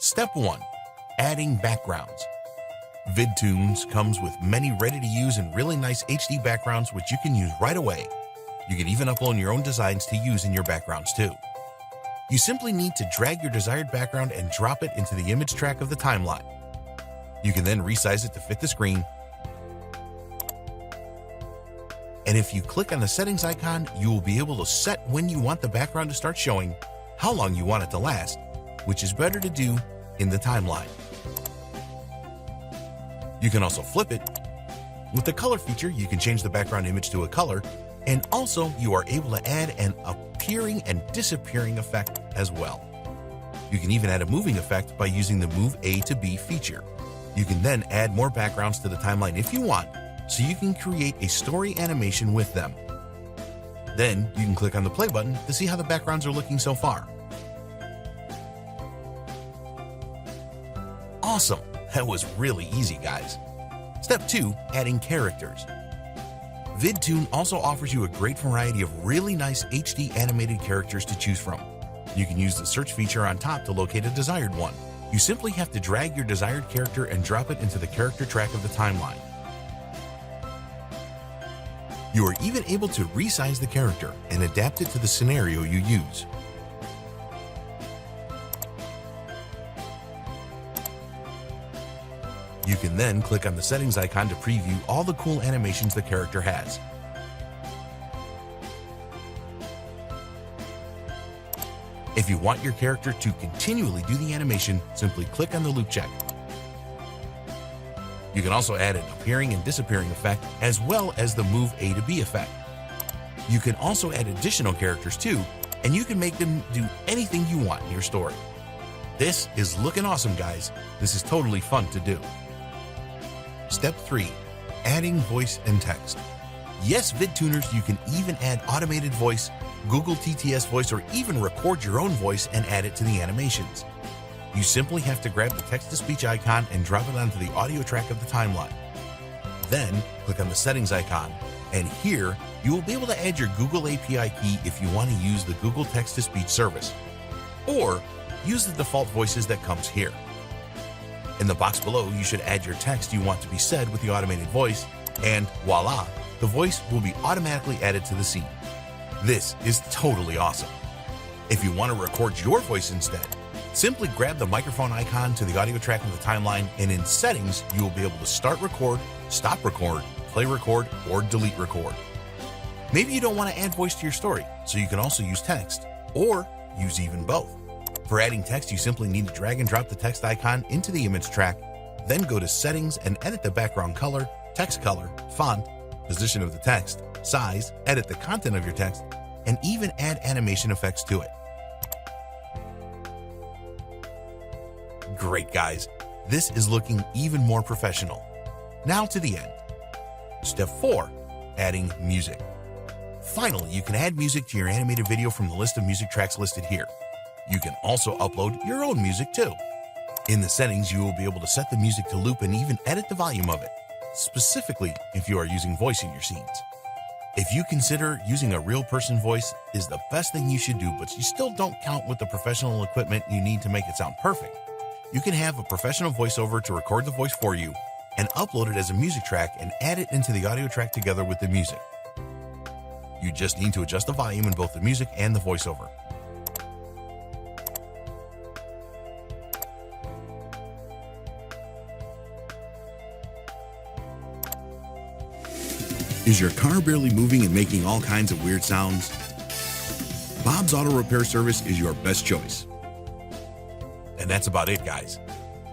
Step 1. Adding backgrounds. VidToon comes with many ready-to-use and really nice HD backgrounds which you can use right away. You can even upload your own designs to use in your backgrounds too. You simply need to drag your desired background and drop it into the image track of the timeline. You can then resize it to fit the screen. And if you click on the settings icon, you will be able to set when you want the background to start showing, how long you want it to last, which is better to do in the timeline. You can also flip it. With the color feature, you can change the background image to a color, and also you are able to add an appearing and disappearing effect as well. You can even add a moving effect by using the Move A to B feature. You can then add more backgrounds to the timeline if you want, so you can create a story animation with them. Then you can click on the play button to see how the backgrounds are looking so far. Awesome! That was really easy, guys. Step 2. Adding characters. VidToon also offers you a great variety of really nice HD animated characters to choose from. You can use the search feature on top to locate a desired one. You simply have to drag your desired character and drop it into the character track of the timeline. You are even able to resize the character and adapt it to the scenario you use. You can then click on the settings icon to preview all the cool animations the character has. If you want your character to continually do the animation, simply click on the loop check. You can also add an appearing and disappearing effect, as well as the Move A to B effect. You can also add additional characters too, and you can make them do anything you want in your story. This is looking awesome, guys. This is totally fun to do. Step 3. Adding voice and text. Yes, VidTooners, you can even add automated voice, Google TTS voice, or even record your own voice and add it to the animations. You simply have to grab the text-to-speech icon and drop it onto the audio track of the timeline. Then, click on the settings icon, and here, you will be able to add your Google API key if you want to use the Google Text-to-Speech service, or use the default voices that comes here. In the box below, you should add your text you want to be said with the automated voice, and voila, the voice will be automatically added to the scene. This is totally awesome. If you want to record your voice instead, simply grab the microphone icon to the audio track of the timeline, and in settings, you will be able to start record, stop record, play record, or delete record. Maybe you don't want to add voice to your story, so you can also use text, or use even both. For adding text, you simply need to drag and drop the text icon into the image track, then go to settings and edit the background color, text color, font, position of the text, size, edit the content of your text, and even add animation effects to it. Great, guys. This is looking even more professional. Now to the end. Step 4. Adding music. Finally, you can add music to your animated video from the list of music tracks listed here. You can also upload your own music too. In the settings, you will be able to set the music to loop and even edit the volume of it, specifically if you are using voice in your scenes. If you consider using a real person voice is the best thing you should do, but you still don't count with the professional equipment you need to make it sound perfect, you can have a professional voiceover to record the voice for you and upload it as a music track and add it into the audio track together with the music. You just need to adjust the volume in both the music and the voiceover. Is your car barely moving and making all kinds of weird sounds? Bob's Auto Repair Service is your best choice. And that's about it, guys.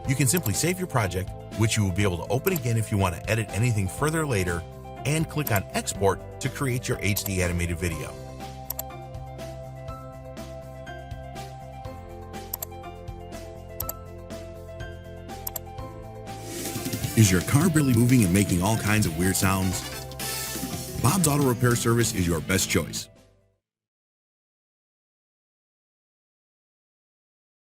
You can simply save your project, which you will be able to open again if you want to edit anything further later, and click on Export to create your HD animated video. Is your car barely moving and making all kinds of weird sounds? Bob's Auto Repair Service is your best choice.